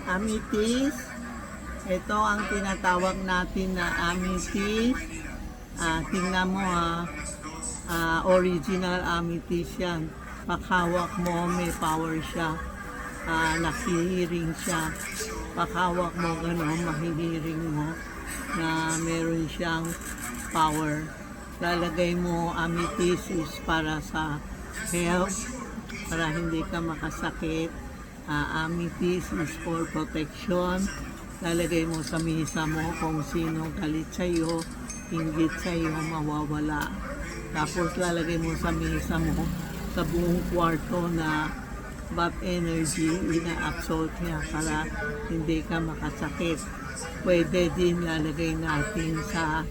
Amethyst. Ito ang tinatawag natin na amethyst. Tingnan mo original amethyst yan. Paghawak mo, may power siya. Nakihiring siya. Paghawak mo gano'n, mahihiring mo na meron siyang power. Lalagay mo amethyst is para sa health, para hindi ka makasakit. Amethyst is for protection. Lalagay mo sa misa mo kung sino galit sa'yo, inggit sa'yo, mawawala. Tapos lalagay mo sa misa mo sa buong kwarto na bad energy, ina-absorb niya para hindi ka makasakit. Pwede din lalagay natin sa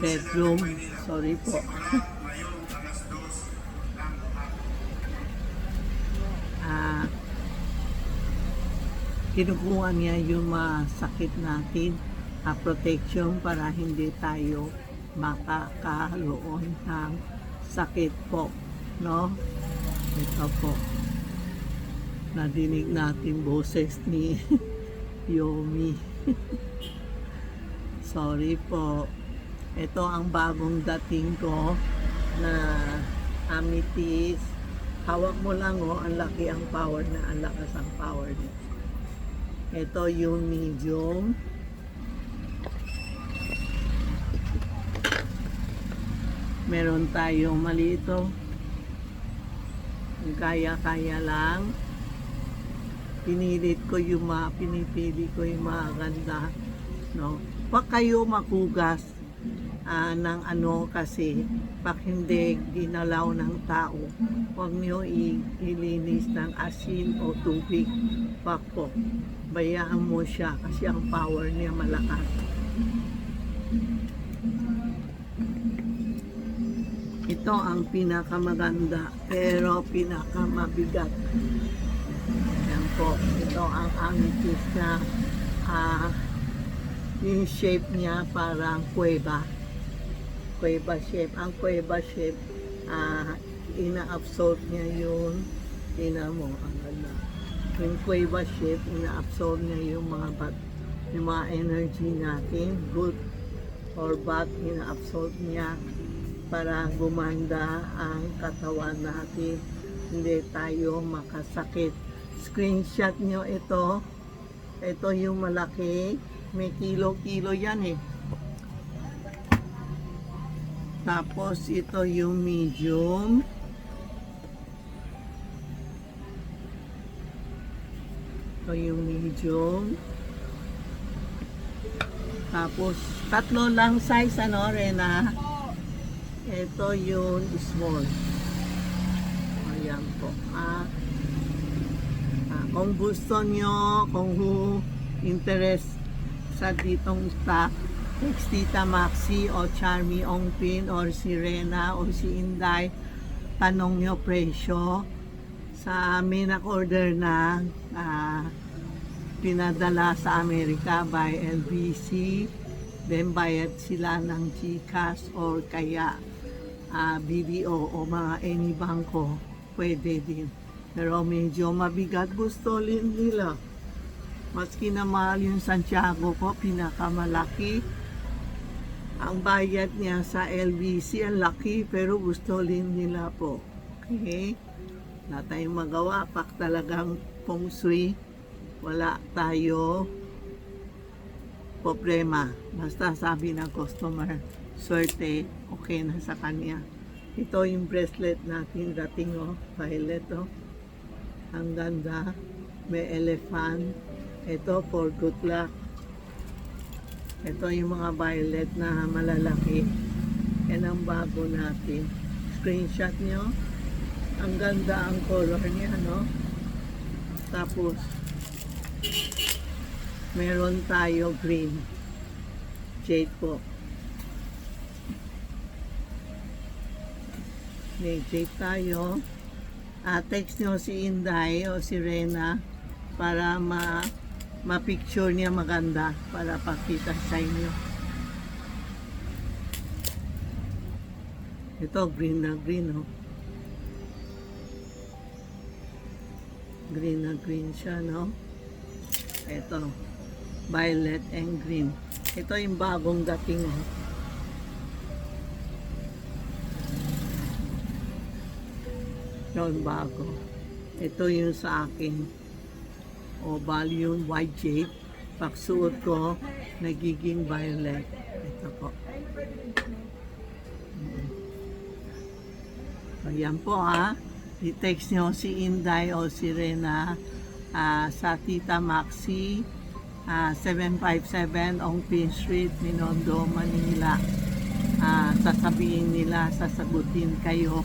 bedroom. Sorry po. Kinukuha niya yung masakit natin, protection para hindi tayo makakaroon ng sakit po, no? Ito po, nadinig natin boses ni Yomi. Sorry po. Ito ang bagong dating ko na amethyst. Hawak mo lang ang laki ang power na, ang lakas ang power niya. Ito yung medium. Meron tayong malito. Kaya-kaya lang. Pinili ko yung maganda. No? Huwag kayo makugas ng kasi pag hindi ginalaw ng tao, huwag nyo ilinis ng asin o tubig. Wag po. Bayaan mo siya kasi ang power niya malakas. Ito ang pinakamaganda pero pinakamabigat. Yan po. Ito ang amethyst na yung shape niya parang kuweba. Kuweba shape. Ang kuweba shape, ina-absorb niya yun. Tingnan mo, yung kuweba shape, ina-absorb niya yung mga energy natin, good or bad, ina-absorb niya para gumanda ang katawan natin, hindi tayo makasakit. Screenshot nyo ito. Ito yung malaki, may kilo-kilo yan Tapos ito yung medium. Ito yung medium. Tapos tatlo lang size Rena. Ito yung small. Ayan po. Kung gusto nyo, kung interest sa ditong stock, text Tita Maxi o Charmy Ongpin or si Rena o si Inday, tanong nyo presyo. Sa amin nag-order na pinadala sa Amerika by LBC, then bayad sila ng GCash or kaya BDO o mga any bangko, pwede din. Pero medyo mabigat, gusto nila. Maski na mahal yung Santiago ko, pinakamalaki. Ang bayad niya sa LBC, ang laki, pero gusto nila po. Okay? Wala tayong magawa. Pak talagang feng shui, wala tayo problema. Basta sabi ng customer, swerte, okay na sa kanya. Ito yung bracelet natin, dating violet Ang ganda. May elephant. Ito for good luck. Ito yung mga violet na malalaki. Yan ang bago natin. Screenshot nyo. Ang ganda ang color niya, no? Tapos, meron tayo green. Jade po. May jade tayo. Text nyo si Inday o si Rena para ma-picture niya maganda para pakita sa inyo. Ito green na green Green na green siya, no? Ito, violet and green. Ito yung bagong dating, oh. Yung bago. Ito yung sa akin. O, bali yung white jade. Pagsuot ko, nagiging violet. Ito po. Ayan po, ha. I-text nyo si Inday o si Rena sa Tita Maxi 757 Ongpin Street, Minondo, Manila. Sasabihin nila, sasagutin kayo.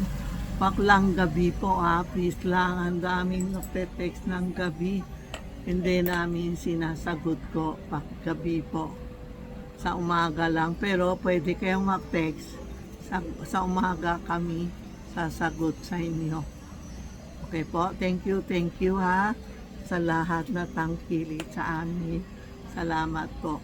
Paklang gabi po, please lang. Ang daming nagte-text ng gabi. Hindi namin sinasagot ko pag gabi po. Sa umaga lang. Pero pwede kayong mag-text. Sa umaga kami sasagot sa inyo. Okay po, thank you ha, sa lahat na tangkilik sa amin. Salamat po.